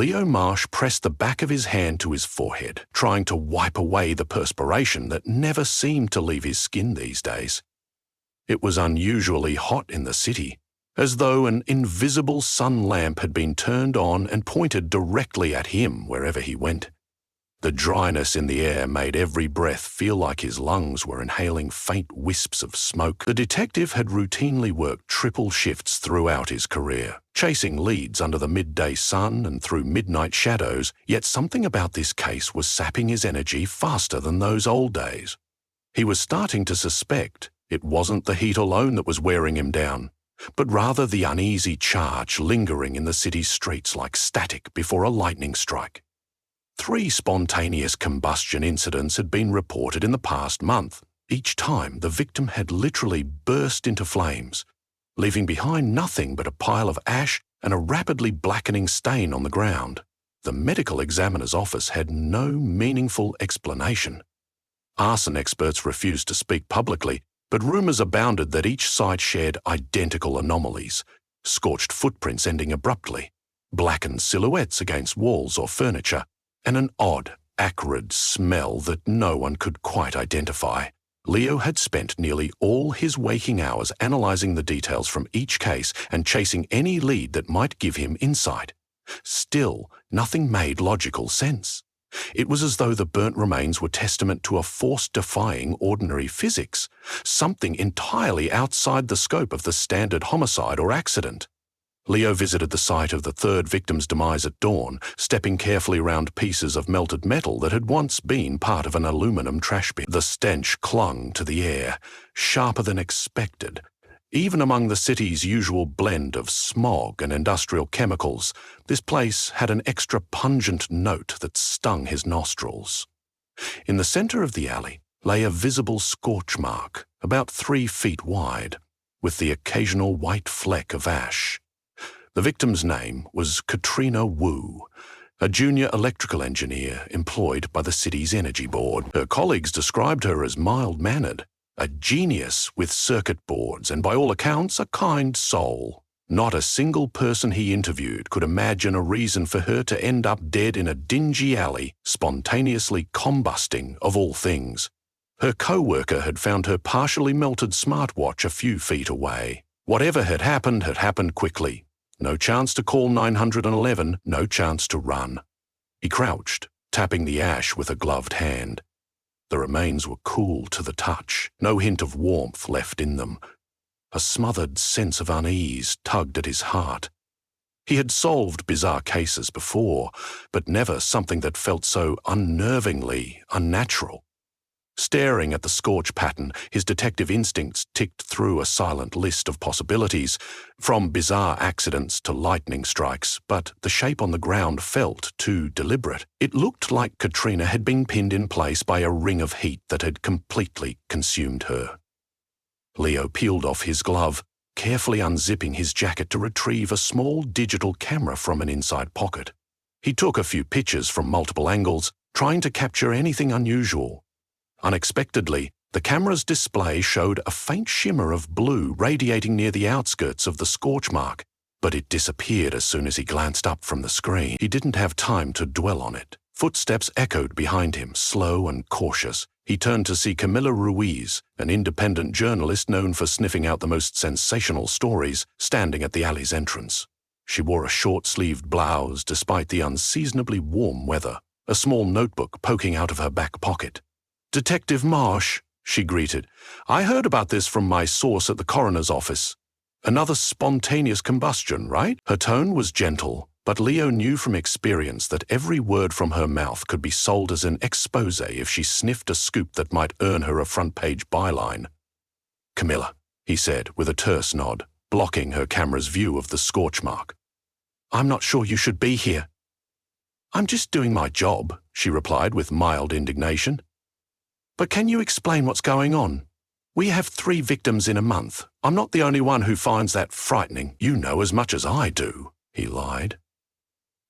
Leo Marsh pressed the back of his hand to his forehead, trying to wipe away the perspiration that never seemed to leave his skin these days. It was unusually hot in the city, as though an invisible sun lamp had been turned on and pointed directly at him wherever he went. The dryness in the air made every breath feel like his lungs were inhaling faint wisps of smoke. The detective had routinely worked triple shifts throughout his career, chasing leads under the midday sun and through midnight shadows, yet something about this case was sapping his energy faster than those old days. He was starting to suspect it wasn't the heat alone that was wearing him down, but rather the uneasy charge lingering in the city's streets like static before a lightning strike. 3 spontaneous combustion incidents had been reported in the past month. Each time, the victim had literally burst into flames, leaving behind nothing but a pile of ash and a rapidly blackening stain on the ground. The medical examiner's office had no meaningful explanation. Arson experts refused to speak publicly, but rumors abounded that each site shared identical anomalies: scorched footprints ending abruptly, blackened silhouettes against walls or furniture, and an odd, acrid smell that no one could quite identify. Leo had spent nearly all his waking hours analyzing the details from each case and chasing any lead that might give him insight. Still, nothing made logical sense. It was as though the burnt remains were testament to a force defying ordinary physics, something entirely outside the scope of the standard homicide or accident. Leo visited the site of the 3rd victim's demise at dawn, stepping carefully around pieces of melted metal that had once been part of an aluminum trash bin. The stench clung to the air, sharper than expected. Even among the city's usual blend of smog and industrial chemicals, this place had an extra pungent note that stung his nostrils. In the center of the alley lay a visible scorch mark, about 3 feet wide, with the occasional white fleck of ash. The victim's name was Katrina Wu, a junior electrical engineer employed by the city's energy board. Her colleagues described her as mild-mannered, a genius with circuit boards, and by all accounts a kind soul. Not a single person he interviewed could imagine a reason for her to end up dead in a dingy alley, spontaneously combusting of all things. Her co-worker had found her partially melted smartwatch a few feet away. Whatever had happened quickly. No chance to call 911, no chance to run. He crouched, tapping the ash with a gloved hand. The remains were cool to the touch, no hint of warmth left in them. A smothered sense of unease tugged at his heart. He had solved bizarre cases before, but never something that felt so unnervingly unnatural. Staring at the scorch pattern, his detective instincts ticked through a silent list of possibilities, from bizarre accidents to lightning strikes, but the shape on the ground felt too deliberate. It looked like Katrina had been pinned in place by a ring of heat that had completely consumed her. Leo peeled off his glove, carefully unzipping his jacket to retrieve a small digital camera from an inside pocket. He took a few pictures from multiple angles, trying to capture anything unusual. Unexpectedly, the camera's display showed a faint shimmer of blue radiating near the outskirts of the scorch mark, but it disappeared as soon as he glanced up from the screen. He didn't have time to dwell on it. Footsteps echoed behind him, slow and cautious. He turned to see Camila Ruiz, an independent journalist known for sniffing out the most sensational stories, standing at the alley's entrance. She wore a short-sleeved blouse despite the unseasonably warm weather, a small notebook poking out of her back pocket. "Detective Marsh," she greeted. "I heard about this from my source at the coroner's office. Another spontaneous combustion, right?" Her tone was gentle, but Leo knew from experience that every word from her mouth could be sold as an exposé if she sniffed a scoop that might earn her a front-page byline. "Camilla," he said with a terse nod, blocking her camera's view of the scorch mark. "I'm not sure you should be here." "I'm just doing my job," she replied with mild indignation. "But can you explain what's going on? We have 3 victims in a month. I'm not the only one who finds that frightening. You know as much as I do," he lied.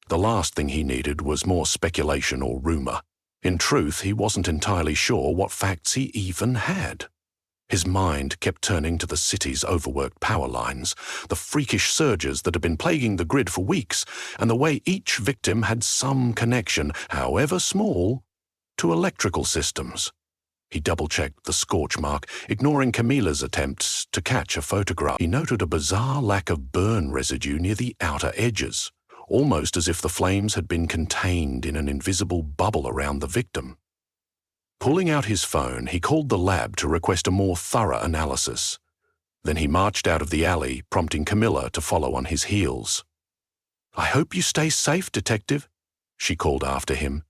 The last thing he needed was more speculation or rumor. In truth, he wasn't entirely sure what facts he even had. His mind kept turning to the city's overworked power lines, the freakish surges that had been plaguing the grid for weeks, and the way each victim had some connection, however small, to electrical systems. He double-checked the scorch mark, ignoring Camilla's attempts to catch a photograph. He noted a bizarre lack of burn residue near the outer edges, almost as if the flames had been contained in an invisible bubble around the victim. Pulling out his phone, he called the lab to request a more thorough analysis. Then he marched out of the alley, prompting Camilla to follow on his heels. "I hope you stay safe, Detective," she called after him.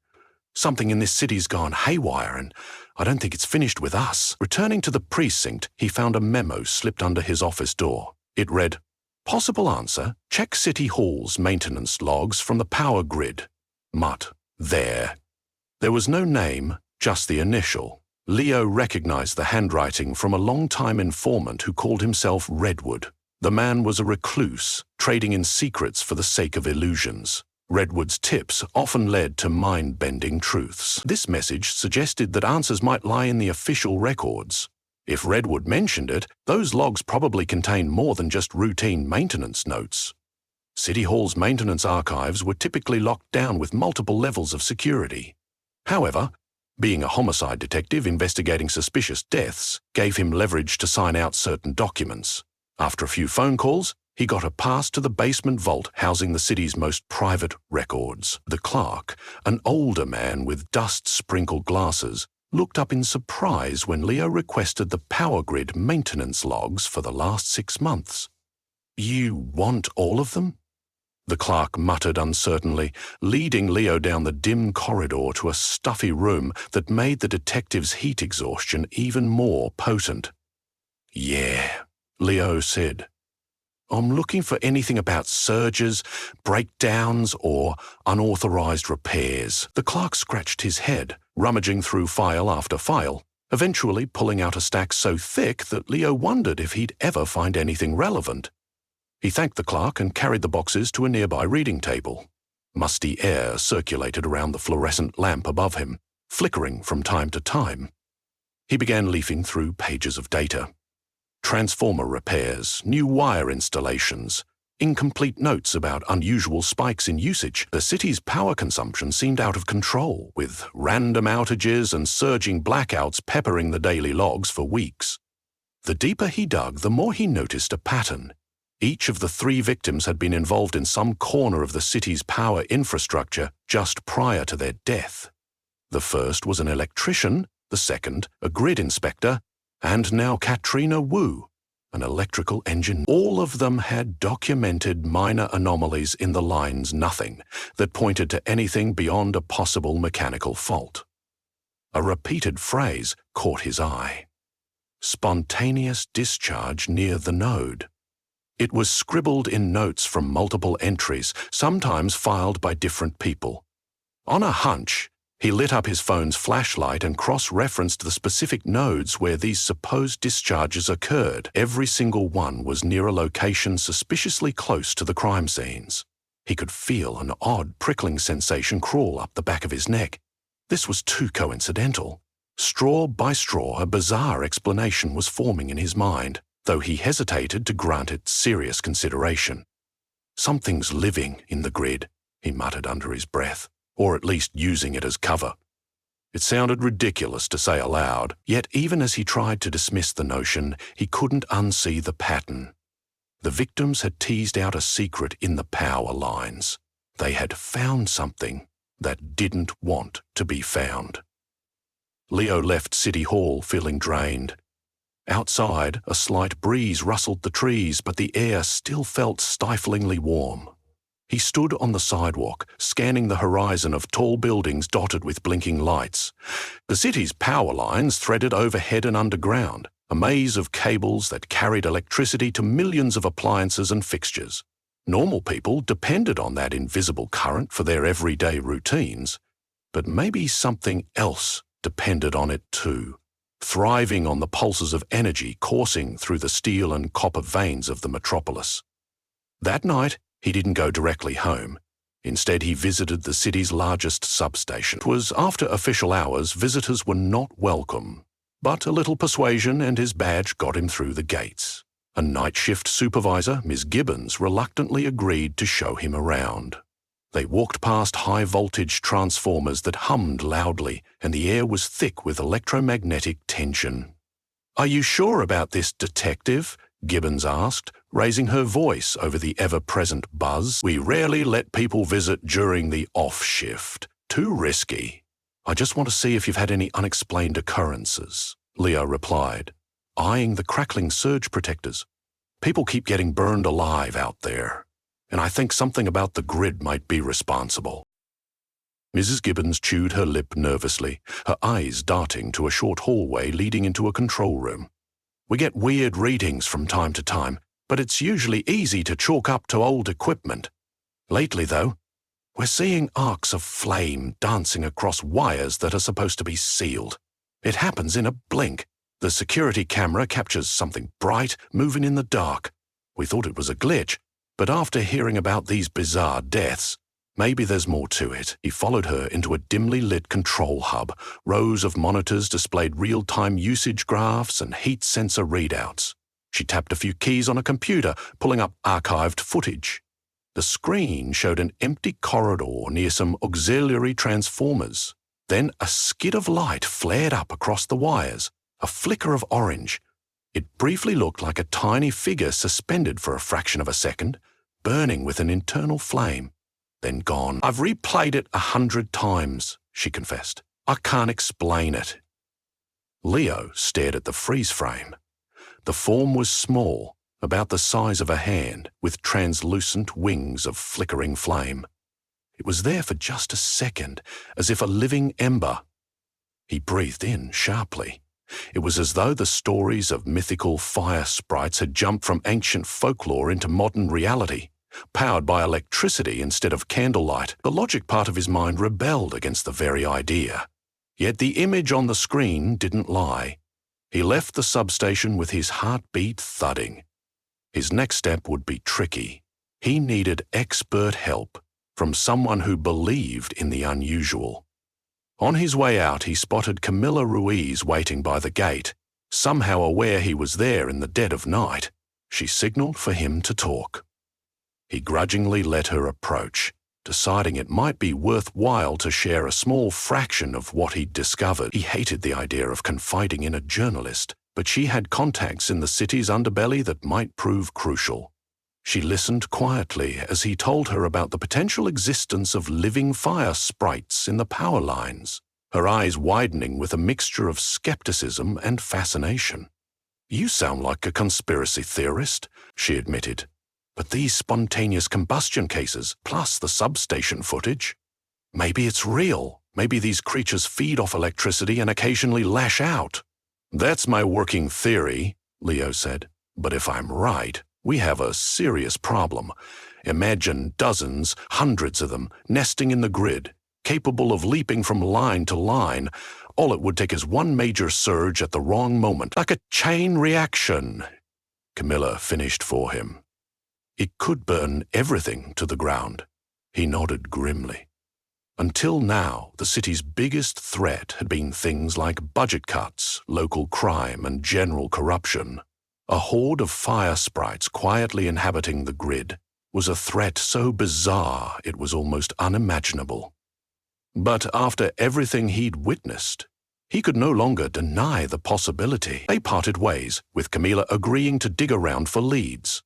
"Something in this city's gone haywire, and I don't think it's finished with us." Returning to the precinct, he found a memo slipped under his office door. It read, "Possible answer, check City Hall's maintenance logs from the power grid. Mutt, there." There was no name, just the initial. Leo recognized the handwriting from a long-time informant who called himself Redwood. The man was a recluse, trading in secrets for the sake of illusions. Redwood's tips often led to mind-bending truths. This message suggested that answers might lie in the official records. If Redwood mentioned it, those logs probably contained more than just routine maintenance notes. City Hall's maintenance archives were typically locked down with multiple levels of security. However, being a homicide detective investigating suspicious deaths gave him leverage to sign out certain documents. After a few phone calls, he got a pass to the basement vault housing the city's most private records. The clerk, an older man with dust-sprinkled glasses, looked up in surprise when Leo requested the power grid maintenance logs for the last 6 months. "You want all of them?" The clerk muttered uncertainly, leading Leo down the dim corridor to a stuffy room that made the detective's heat exhaustion even more potent. "Yeah," Leo said. "I'm looking for anything about surges, breakdowns, or unauthorized repairs." The clerk scratched his head, rummaging through file after file, eventually pulling out a stack so thick that Leo wondered if he'd ever find anything relevant. He thanked the clerk and carried the boxes to a nearby reading table. Musty air circulated around the fluorescent lamp above him, flickering from time to time. He began leafing through pages of data. Transformer repairs, new wire installations, incomplete notes about unusual spikes in usage. The city's power consumption seemed out of control, with random outages and surging blackouts peppering the daily logs for weeks. The deeper he dug, the more he noticed a pattern. Each of the 3 victims had been involved in some corner of the city's power infrastructure just prior to their death. The first was an electrician, the second, a grid inspector, and now Katrina Wu, an electrical engineer. All of them had documented minor anomalies in the line's nothing that pointed to anything beyond a possible mechanical fault. A repeated phrase caught his eye. Spontaneous discharge near the node. It was scribbled in notes from multiple entries, sometimes filed by different people. On a hunch, he lit up his phone's flashlight and cross-referenced the specific nodes where these supposed discharges occurred. Every single one was near a location suspiciously close to the crime scenes. He could feel an odd prickling sensation crawl up the back of his neck. This was too coincidental. Straw by straw, a bizarre explanation was forming in his mind, though he hesitated to grant it serious consideration. "Something's living in the grid," he muttered under his breath, or at least using it as cover. It sounded ridiculous to say aloud, yet even as he tried to dismiss the notion, he couldn't unsee the pattern. The victims had teased out a secret in the power lines. They had found something that didn't want to be found. Leo left City Hall feeling drained. Outside, a slight breeze rustled the trees, but the air still felt stiflingly warm. He stood on the sidewalk, scanning the horizon of tall buildings dotted with blinking lights. The city's power lines threaded overhead and underground, a maze of cables that carried electricity to millions of appliances and fixtures. Normal people depended on that invisible current for their everyday routines, but maybe something else depended on it too, thriving on the pulses of energy coursing through the steel and copper veins of the metropolis. That night, he didn't go directly home. Instead, he visited the city's largest substation. It was after official hours. Visitors were not welcome. But a little persuasion and his badge got him through the gates. A night shift supervisor, Ms. Gibbons, reluctantly agreed to show him around. They walked past high-voltage transformers that hummed loudly, and the air was thick with electromagnetic tension. "Are you sure about this, detective?" Gibbons asked, raising her voice over the ever-present buzz. "We rarely let people visit during the off shift. Too risky. I just want to see if you've had any unexplained occurrences," Leo replied, eyeing the crackling surge protectors. "People keep getting burned alive out there, and I think something about the grid might be responsible." Mrs. Gibbons chewed her lip nervously, her eyes darting to a short hallway leading into a control room. "We get weird readings from time to time, but it's usually easy to chalk up to old equipment. Lately, though, we're seeing arcs of flame dancing across wires that are supposed to be sealed. It happens in a blink. The security camera captures something bright moving in the dark. We thought it was a glitch, but after hearing about these bizarre deaths, maybe there's more to it." He followed her into a dimly lit control hub. Rows of monitors displayed real-time usage graphs and heat sensor readouts. She tapped a few keys on a computer, pulling up archived footage. The screen showed an empty corridor near some auxiliary transformers. Then a skid of light flared up across the wires, a flicker of orange. It briefly looked like a tiny figure suspended for a fraction of a second, burning with an internal flame, then gone. "I've replayed it 100 times, she confessed. "I can't explain it." Leo stared at the freeze frame. The form was small, about the size of a hand, with translucent wings of flickering flame. It was there for just a second, as if a living ember. He breathed in sharply. It was as though the stories of mythical fire sprites had jumped from ancient folklore into modern reality, powered by electricity instead of candlelight. The logic part of his mind rebelled against the very idea. Yet the image on the screen didn't lie. He left the substation with his heartbeat thudding. His next step would be tricky. He needed expert help from someone who believed in the unusual. On his way out, he spotted Camilla Ruiz waiting by the gate. Somehow aware he was there in the dead of night, she signaled for him to talk. He grudgingly let her approach, deciding it might be worthwhile to share a small fraction of what he'd discovered. He hated the idea of confiding in a journalist, but she had contacts in the city's underbelly that might prove crucial. She listened quietly as he told her about the potential existence of living fire sprites in the power lines, her eyes widening with a mixture of skepticism and fascination. "You sound like a conspiracy theorist," she admitted. "But these spontaneous combustion cases, plus the substation footage, maybe it's real. Maybe these creatures feed off electricity and occasionally lash out." "That's my working theory," Leo said. "But if I'm right, we have a serious problem. Imagine dozens, hundreds of them, nesting in the grid, capable of leaping from line to line. All it would take is one major surge at the wrong moment, like a chain reaction." Camilla finished for him. "It could burn everything to the ground." He nodded grimly. Until now, the city's biggest threat had been things like budget cuts, local crime, and general corruption. A horde of fire sprites quietly inhabiting the grid was a threat so bizarre it was almost unimaginable. But after everything he'd witnessed, he could no longer deny the possibility. They parted ways, with Camilla agreeing to dig around for leads.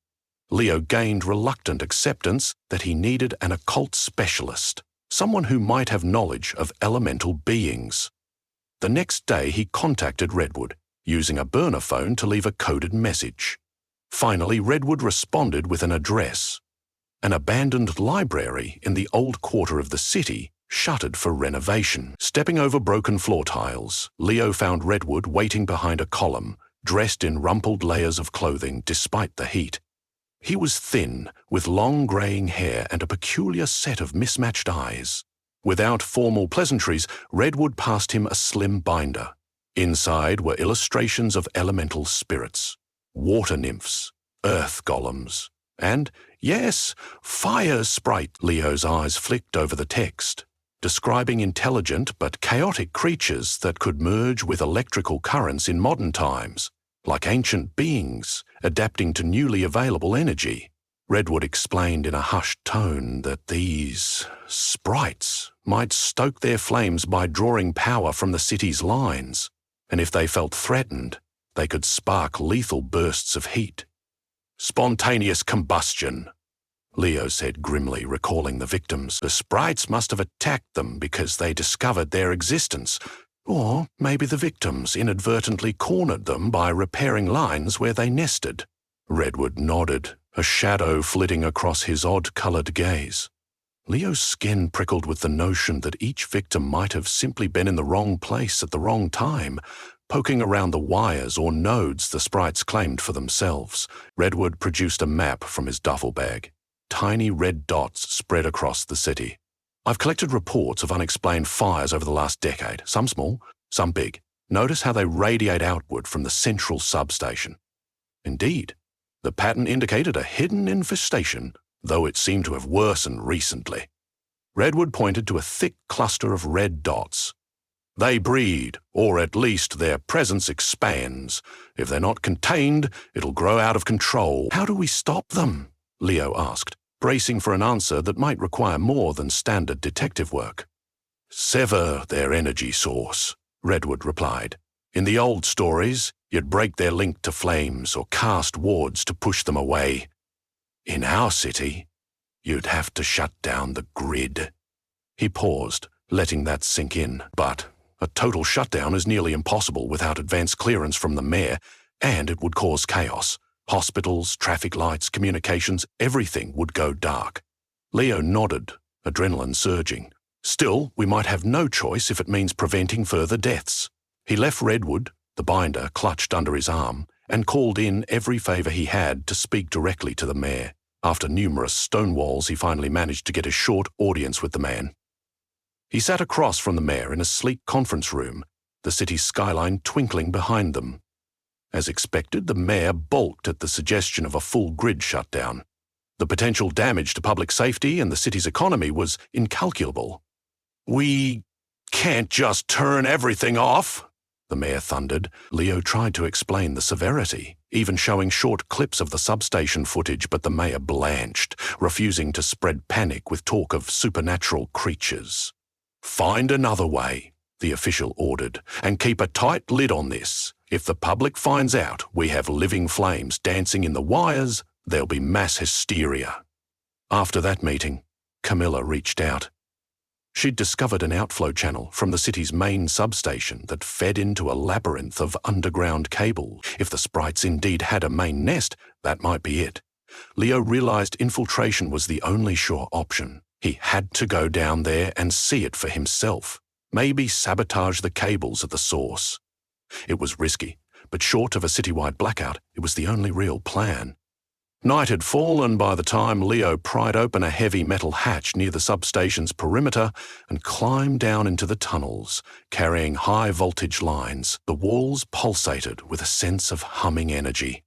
Leo gained reluctant acceptance that he needed an occult specialist, someone who might have knowledge of elemental beings. The next day he contacted Redwood, using a burner phone to leave a coded message. Finally, Redwood responded with an address. An abandoned library in the old quarter of the city, shuttered for renovation. Stepping over broken floor tiles, Leo found Redwood waiting behind a column, dressed in rumpled layers of clothing despite the heat. He was thin, with long graying hair and a peculiar set of mismatched eyes. Without formal pleasantries, Redwood passed him a slim binder. Inside were illustrations of elemental spirits, water nymphs, earth golems, and, yes, fire sprite. Leo's eyes flicked over the text. describing intelligent but chaotic creatures that could merge with electrical currents in modern times, like ancient beings adapting to newly available energy. Redwood explained in a hushed tone that these sprites might stoke their flames by drawing power from the city's lines, and if they felt threatened, they could spark lethal bursts of heat. "Spontaneous combustion," Leo said grimly, recalling the victims. "The sprites must have attacked them because they discovered their existence. Or maybe the victims inadvertently cornered them by repairing lines where they nested." Redwood nodded, a shadow flitting across his odd-coloured gaze. Leo's skin prickled with the notion that each victim might have simply been in the wrong place at the wrong time, poking around the wires or nodes the sprites claimed for themselves. Redwood produced a map from his duffel bag. Tiny red dots spread across the city. "I've collected reports of unexplained fires over the last decade, some small, some big. Notice how they radiate outward from the central substation." Indeed, the pattern indicated a hidden infestation, though it seemed to have worsened recently. Redwood pointed to a thick cluster of red dots. "They breed, or at least their presence expands. If they're not contained, it'll grow out of control." "How do we stop them?" Leo asked, bracing for an answer that might require more than standard detective work. "Sever their energy source," Redwood replied. "In the old stories, you'd break their link to flames or cast wards to push them away. In our city, you'd have to shut down the grid." He paused, letting that sink in. "But a total shutdown is nearly impossible without advance clearance from the mayor, and it would cause chaos. Hospitals, traffic lights, communications, everything would go dark." Leo nodded, adrenaline surging. "Still, we might have no choice if it means preventing further deaths." He left Redwood, the binder clutched under his arm, and called in every favour he had to speak directly to the mayor. After numerous stonewalls, he finally managed to get a short audience with the man. He sat across from the mayor in a sleek conference room, the city's skyline twinkling behind them. As expected, the mayor balked at the suggestion of a full grid shutdown. The potential damage to public safety and the city's economy was incalculable. "We can't just turn everything off," the mayor thundered. Leo tried to explain the severity, even showing short clips of the substation footage, but the mayor blanched, refusing to spread panic with talk of supernatural creatures. "Find another way," the official ordered, "and keep a tight lid on this. If the public finds out we have living flames dancing in the wires, there'll be mass hysteria." After that meeting, Camilla reached out. She'd discovered an outflow channel from the city's main substation that fed into a labyrinth of underground cable. If the sprites indeed had a main nest, that might be it. Leo realized infiltration was the only sure option. He had to go down there and see it for himself. Maybe sabotage the cables at the source. It was risky, but short of a citywide blackout, it was the only real plan. Night had fallen by the time Leo pried open a heavy metal hatch near the substation's perimeter and climbed down into the tunnels, carrying high-voltage lines. The walls pulsated with a sense of humming energy.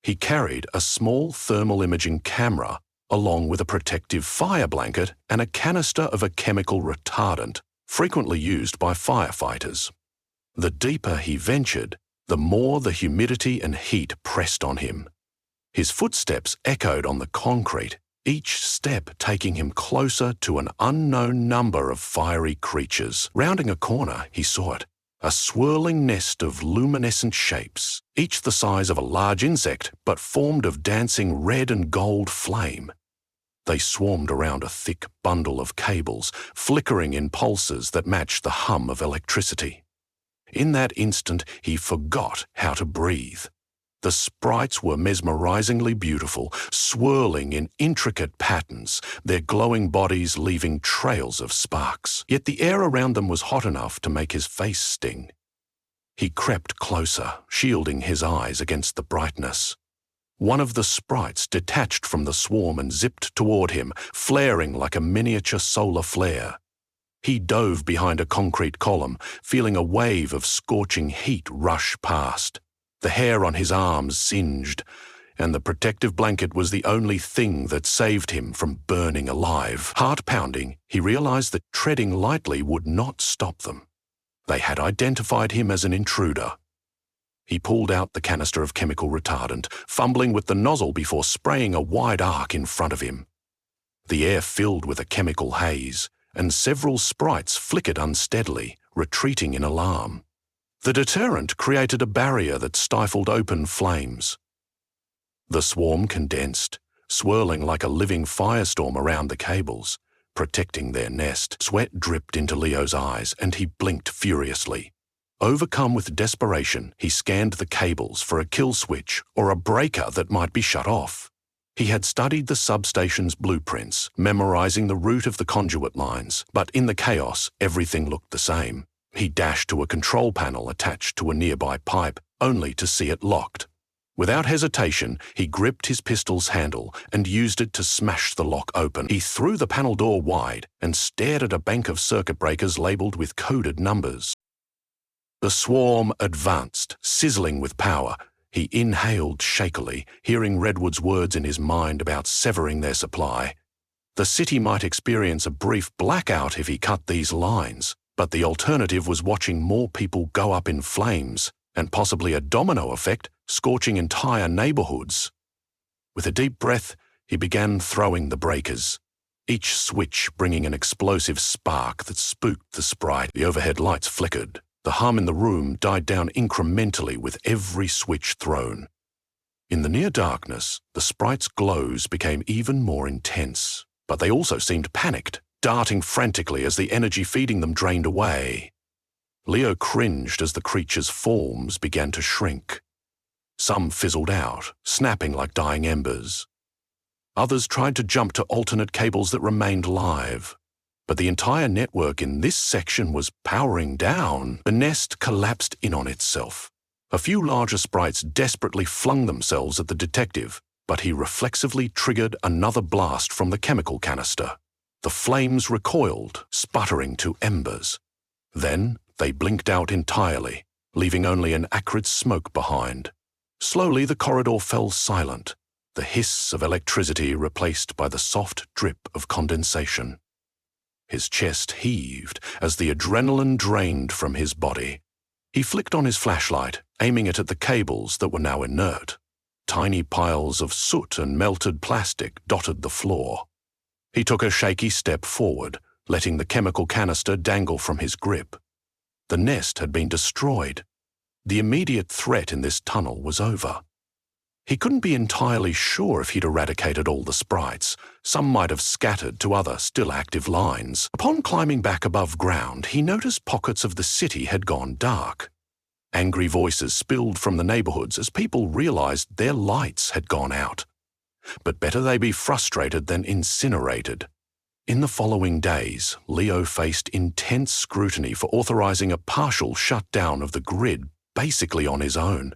He carried a small thermal imaging camera, along with a protective fire blanket and a canister of a chemical retardant, frequently used by firefighters. The deeper he ventured, the more the humidity and heat pressed on him. His footsteps echoed on the concrete, each step taking him closer to an unknown number of fiery creatures. Rounding a corner, he saw it, a swirling nest of luminescent shapes, each the size of a large insect, but formed of dancing red and gold flame. They swarmed around a thick bundle of cables, flickering in pulses that matched the hum of electricity. In that instant, he forgot how to breathe. The sprites were mesmerizingly beautiful, swirling in intricate patterns, their glowing bodies leaving trails of sparks. Yet the air around them was hot enough to make his face sting. He crept closer, shielding his eyes against the brightness. One of the sprites detached from the swarm and zipped toward him, flaring like a miniature solar flare. He dove behind a concrete column, feeling a wave of scorching heat rush past. The hair on his arms singed. and the protective blanket was the only thing that saved him from burning alive. Heart pounding, he realized that treading lightly would not stop them. They had identified him as an intruder. He pulled out the canister of chemical retardant, fumbling with the nozzle before spraying a wide arc in front of him. The air filled with a chemical haze, and several sprites flickered unsteadily, retreating in alarm. The deterrent created a barrier that stifled open flames. The swarm condensed, swirling like a living firestorm around the cables, protecting their nest. Sweat dripped into Leo's eyes, and he blinked furiously. Overcome with desperation, he scanned the cables for a kill switch or a breaker that might be shut off. He had studied the substation's blueprints, memorizing the route of the conduit lines, but in the chaos, everything looked the same. He dashed to a control panel attached to a nearby pipe, only to see it locked. Without hesitation, he gripped his pistol's handle and used it to smash the lock open. He threw the panel door wide and stared at a bank of circuit breakers labeled with coded numbers. The swarm advanced, sizzling with power. He inhaled shakily, hearing Redwood's words in his mind about severing their supply. The city might experience a brief blackout if he cut these lines, but the alternative was watching more people go up in flames, and possibly a domino effect, scorching entire neighborhoods. With a deep breath, he began throwing the breakers, each switch bringing an explosive spark that spooked the sprite. The overhead lights flickered. The hum in the room died down incrementally with every switch thrown. In the near darkness, the sprites' glows became even more intense, but they also seemed panicked, darting frantically as the energy feeding them drained away. Leo cringed as the creatures' forms began to shrink. Some fizzled out, snapping like dying embers. Others tried to jump to alternate cables that remained live. But the entire network in this section was powering down. The nest collapsed in on itself. A few larger sprites desperately flung themselves at the detective, but he reflexively triggered another blast from the chemical canister. The flames recoiled, sputtering to embers. Then they blinked out entirely, leaving only an acrid smoke behind. Slowly the corridor fell silent, the hiss of electricity replaced by the soft drip of condensation. His chest heaved as the adrenaline drained from his body. He flicked on his flashlight, aiming it at the cables that were now inert. Tiny piles of soot and melted plastic dotted the floor. He took a shaky step forward, letting the chemical canister dangle from his grip. The nest had been destroyed. The immediate threat in this tunnel was over. He couldn't be entirely sure if he'd eradicated all the sprites. Some might have scattered to other still active lines. Upon climbing back above ground, he noticed pockets of the city had gone dark. Angry voices spilled from the neighborhoods as people realized their lights had gone out. But better they be frustrated than incinerated. In the following days, Leo faced intense scrutiny for authorizing a partial shutdown of the grid basically on his own.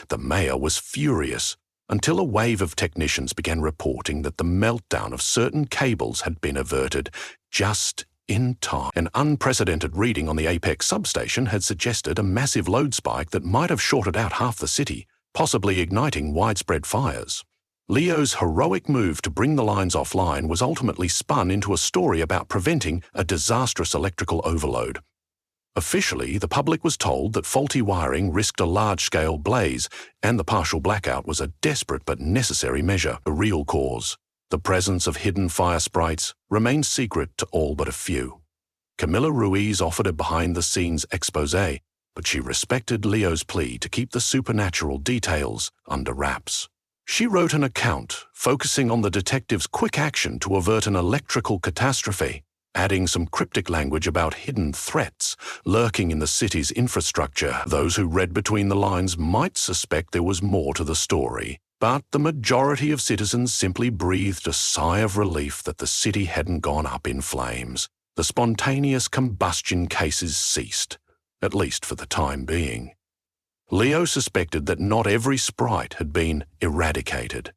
The mayor was furious until a wave of technicians began reporting that the meltdown of certain cables had been averted just in time. An unprecedented reading on the Apex substation had suggested a massive load spike that might have shorted out half the city, possibly igniting widespread fires. Leo's heroic move to bring the lines offline was ultimately spun into a story about preventing a disastrous electrical overload. Officially, the public was told that faulty wiring risked a large-scale blaze, and the partial blackout was a desperate but necessary measure. The real cause, the presence of hidden fire sprites, remained secret to all but a few. Camilla Ruiz offered a behind-the-scenes exposé, but she respected Leo's plea to keep the supernatural details under wraps. She wrote an account focusing on the detective's quick action to avert an electrical catastrophe, adding some cryptic language about hidden threats lurking in the city's infrastructure. Those who read between the lines might suspect there was more to the story, but the majority of citizens simply breathed a sigh of relief that the city hadn't gone up in flames. The spontaneous combustion cases ceased, at least for the time being. Leo suspected that not every sprite had been eradicated.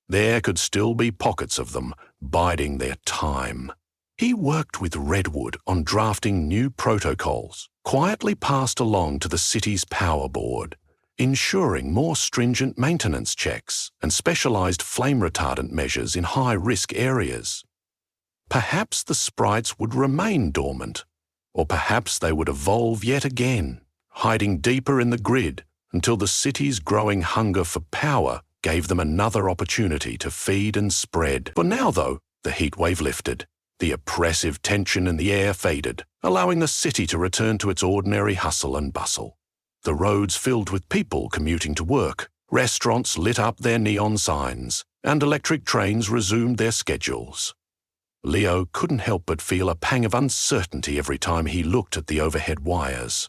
There could still be pockets of them biding their time. He worked with Redwood on drafting new protocols, quietly passed along to the city's power board. ensuring more stringent maintenance checks and specialized flame retardant measures in high-risk areas. Perhaps the sprites would remain dormant, or perhaps they would evolve yet again, hiding deeper in the grid until the city's growing hunger for power gave them another opportunity to feed and spread. For now, though, the heat wave lifted. The oppressive tension in the air faded, allowing the city to return to its ordinary hustle and bustle. The roads filled with people commuting to work, restaurants lit up their neon signs, and electric trains resumed their schedules. Leo couldn't help but feel a pang of uncertainty every time he looked at the overhead wires.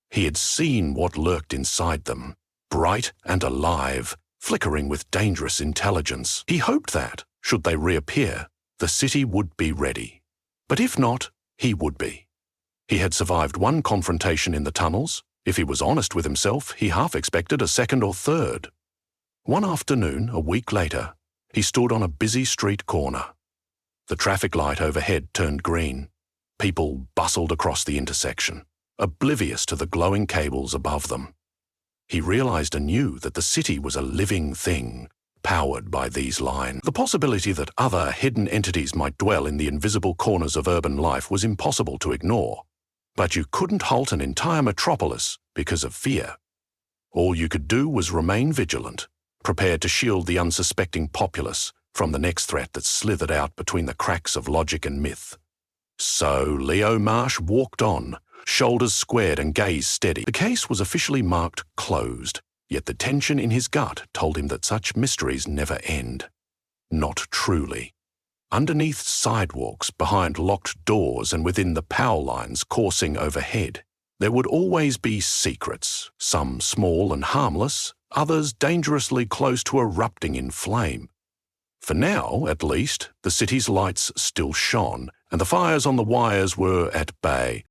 He had seen what lurked inside them, bright and alive, flickering with dangerous intelligence. He hoped that, should they reappear, the city would be ready. But if not, he would be. He had survived one confrontation in the tunnels. If he was honest with himself, he half expected a second or third. One afternoon, a week later, he stood on a busy street corner. The traffic light overhead turned green. People bustled across the intersection, oblivious to the glowing cables above them. He realized anew that the city was a living thing, powered by these lines. The possibility that other hidden entities might dwell in the invisible corners of urban life was impossible to ignore. But you couldn't halt an entire metropolis because of fear. All you could do was remain vigilant, prepared to shield the unsuspecting populace from the next threat that slithered out between the cracks of logic and myth. So Leo Marsh walked on, shoulders squared and gaze steady. The case was officially marked closed, yet the tension in his gut told him that such mysteries never end. Not truly. Underneath sidewalks, behind locked doors and within the power lines coursing overhead, there would always be secrets, some small and harmless, others dangerously close to erupting in flame. For now, at least, the city's lights still shone, and the fires on the wires were at bay,